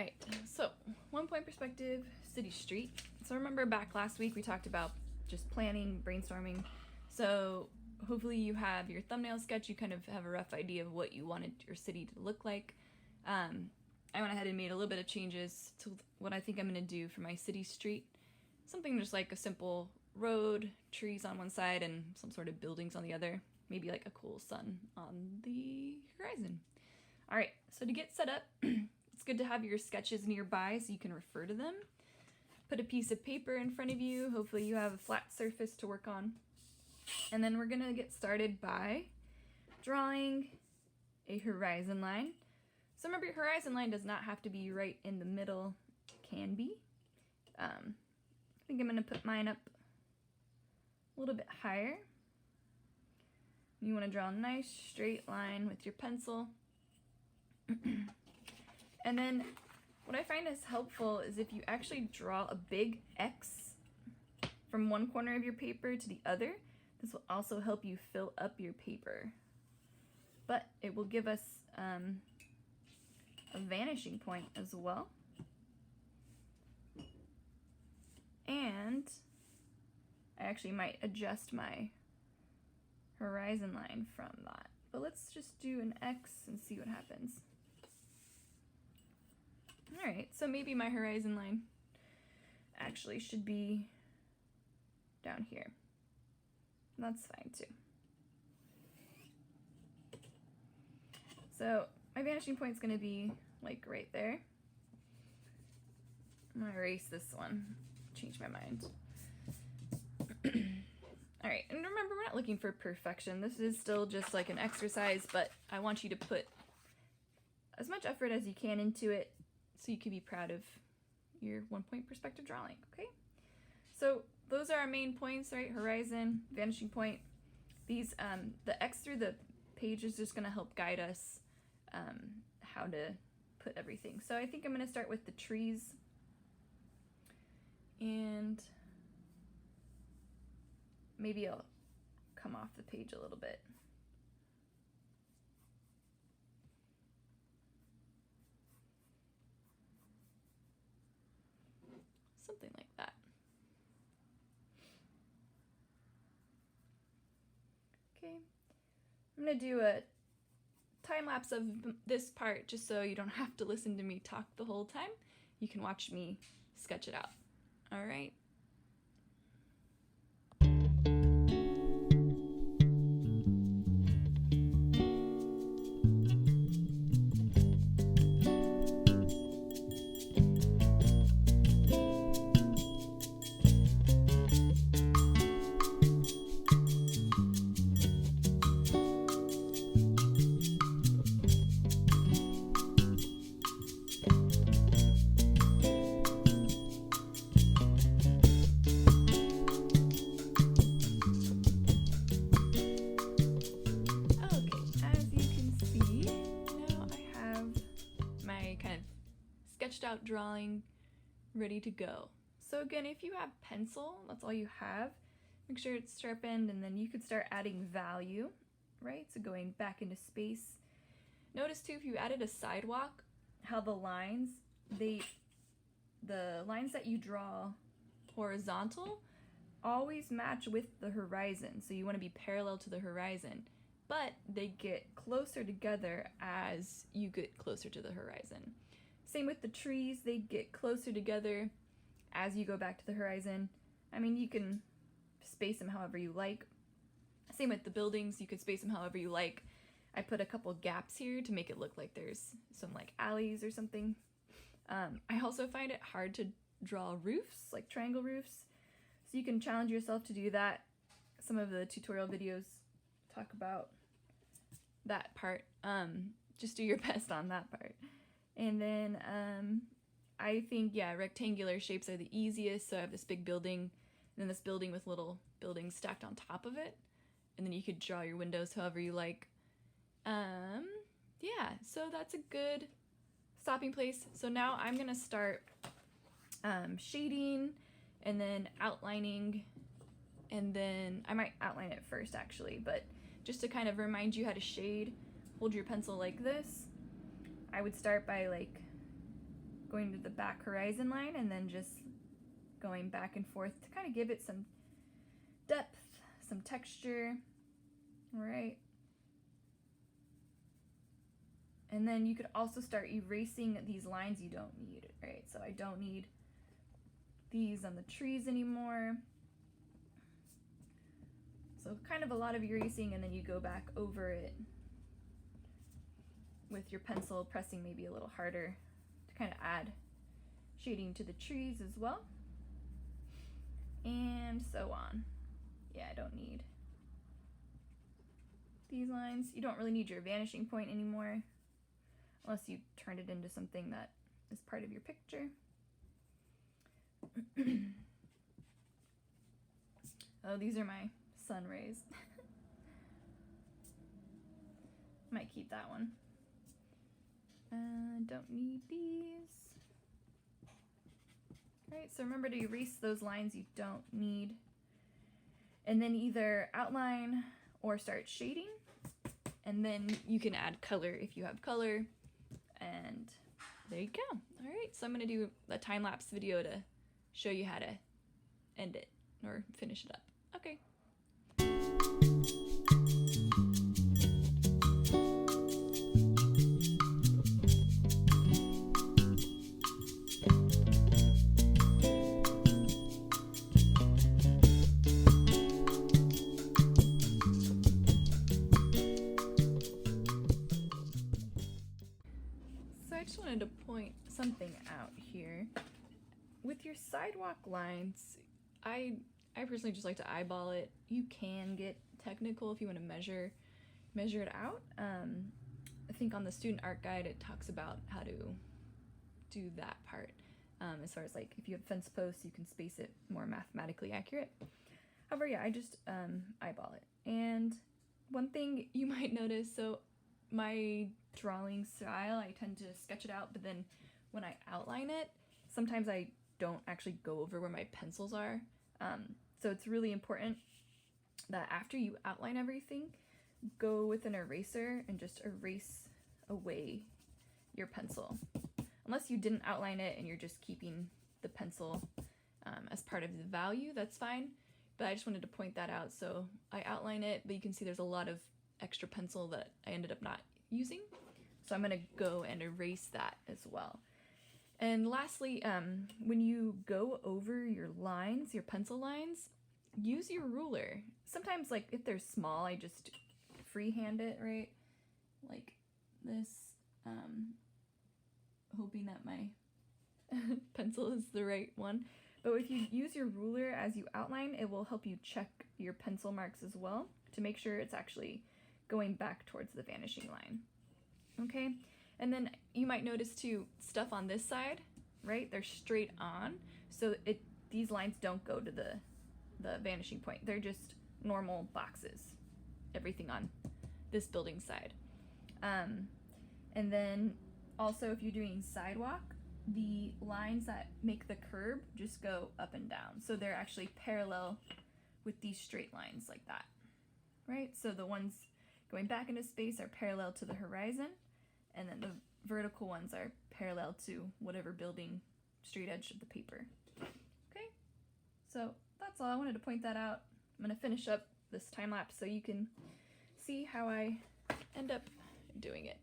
right, so 1 point perspective, city street. So remember back last week we talked about just planning, brainstorming. So hopefully you have your thumbnail sketch, you kind of have a rough idea of what you wanted your city to look like. I went ahead and made a little bit of changes to what I think I'm going to do for my city street. Something just like a simple road, trees on one side, and some sort of buildings on the other. Maybe like a cool sun on the horizon. All right, so to get set up, it's good to have your sketches nearby so you can refer to them. Put a piece of paper in front of you. Hopefully you have a flat surface to work on. And then we're gonna get started by drawing a horizon line. So remember, your horizon line does not have to be right in the middle. It can be. I think I'm gonna put mine up a little bit higher. You wanna draw a nice straight line with your pencil. And then what I find is helpful is if you actually draw a big X from one corner of your paper to the other. This will also help you fill up your paper. But it will give us a vanishing point as well. And I actually might adjust my horizon line from that. But let's just do an X and see what happens. All right, so maybe my horizon line actually should be down here. That's fine too. So my vanishing point is going to be like right there. I'm going to erase this one, change my mind. All right, and remember, we're not looking for perfection. This is still just like an exercise, but I want you to put as much effort as you can into it so you can be proud of your 1 point perspective drawing, okay? So those are our main points, right? Horizon, vanishing point. These, the X through the page is just gonna help guide us how to put everything. So I think I'm gonna start with the trees. And maybe I'll come off the page a little bit. Something like that. Okay, I'm gonna do a time lapse of this part just so you don't have to listen to me talk the whole time. You can watch me sketch it out. All right. Out drawing ready to go. So again, if you have pencil, that's all you have, make sure it's sharpened, and then you could start adding value, right? So going back into space. Notice too, if you added a sidewalk, how the lines, the lines that you draw horizontal always match with the horizon. So you want to be parallel to the horizon, but they get closer together as you get closer to the horizon. Same with the trees, they get closer together as you go back to the horizon. I mean, you can space them however you like. Same with the buildings, you could space them however you like. I put a couple gaps here to make it look like there's some like alleys or something. I also find it hard to draw roofs, like triangle roofs. So you can challenge yourself to do that. Some of the tutorial videos talk about that part. Just do your best on that part. And then I think, yeah, rectangular shapes are the easiest. So I have this big building, and then this building with little buildings stacked on top of it. And then you could draw your windows however you like. Yeah, so that's a good stopping place. So now I'm gonna start shading and then outlining, and then I might outline it first actually, but just to kind of remind you how to shade, hold your pencil like this. I would start by like going to the back horizon line and then just going back and forth to kind of give it some depth, some texture. All right. And then you could also start erasing these lines you don't need, right? So I don't need these on the trees anymore. So kind of a lot of erasing, and then you go back over it with your pencil, pressing maybe a little harder to kind of add shading to the trees as well. And so on. Yeah, I don't need these lines. You don't really need your vanishing point anymore, unless you turn it into something that is part of your picture. Oh, these are my sun rays. Might keep that one. Don't need these. Alright, so remember to erase those lines you don't need. And then either outline or start shading. And then you can add color if you have color. And there you go. Alright, so I'm going to do a time-lapse video to show you how to end it or finish it up. Okay. So I just wanted to point something out here. With your sidewalk lines, I personally just like to eyeball it. You can get technical if you want to measure it out. I think on the student art guide it talks about how to do that part. As far as like if you have fence posts, you can space it more mathematically accurate. However, yeah, I just eyeball it. And one thing you might notice, so my drawing style, I tend to sketch it out, but then when I outline it, sometimes I don't actually go over where my pencils are. So it's really important that after you outline everything, go with an eraser and just erase away your pencil. Unless you didn't outline it and you're just keeping the pencil as part of the value, that's fine. But I just wanted to point that out. So I outline it, but you can see there's a lot of extra pencil that I ended up not using. So I'm gonna go and erase that as well. And lastly, when you go over your lines, your pencil lines, use your ruler. Sometimes, like, if they're small, I just freehand it, right? Like this, hoping that my pencil is the right one. But if you use your ruler as you outline, it will help you check your pencil marks as well to make sure it's actually going back towards the vanishing line. Okay? And then you might notice too, stuff on this side, right? They're straight on, so these lines don't go to the vanishing point. They're just normal boxes, everything on this building side. And then also if you're doing sidewalk, the lines that make the curb just go up and down. So they're actually parallel with these straight lines like that, right? So the ones going back into space are parallel to the horizon, and then the vertical ones are parallel to whatever building straight edge of the paper. Okay, so that's all. I wanted to point that out. I'm going to finish up this time lapse so you can see how I end up doing it.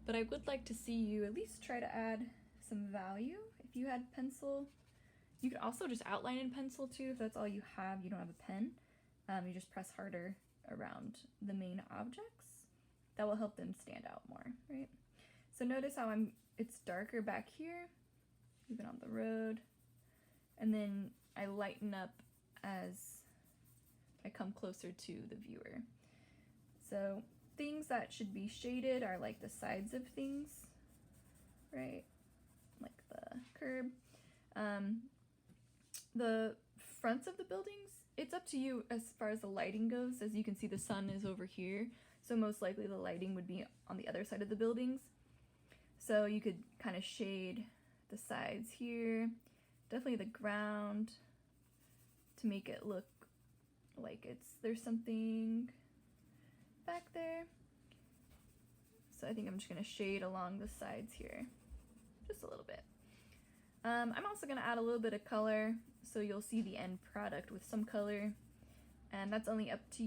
But I would like to see you at least try to add some value. If you had pencil, you could also just outline in pencil too. If that's all you have, you don't have a pen, you just press harder around the main objects. That will help them stand out more, right? So notice how it's darker back here, even on the road. And then I lighten up as I come closer to the viewer. So things that should be shaded are like the sides of things, right? Like the curb. The fronts of the buildings, it's up to you as far as the lighting goes. As you can see, the sun is over here, so most likely the lighting would be on the other side of the buildings. So you could kind of shade the sides here, definitely the ground, to make it look like there's something back there. So I think I'm just gonna shade along the sides here, just a little bit. I'm also gonna add a little bit of color, so you'll see the end product with some color, and that's only up to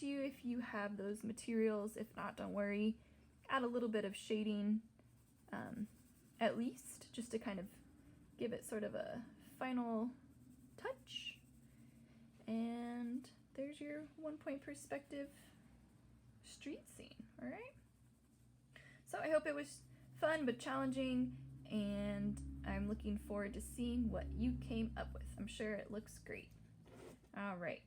you if you have those materials. If not, don't worry. Add a little bit of shading, at least, just to kind of give it sort of a final touch. And there's your 1-point perspective street scene. All right. So I hope it was fun but challenging, and I'm looking forward to seeing what you came up with. I'm sure it looks great. All right.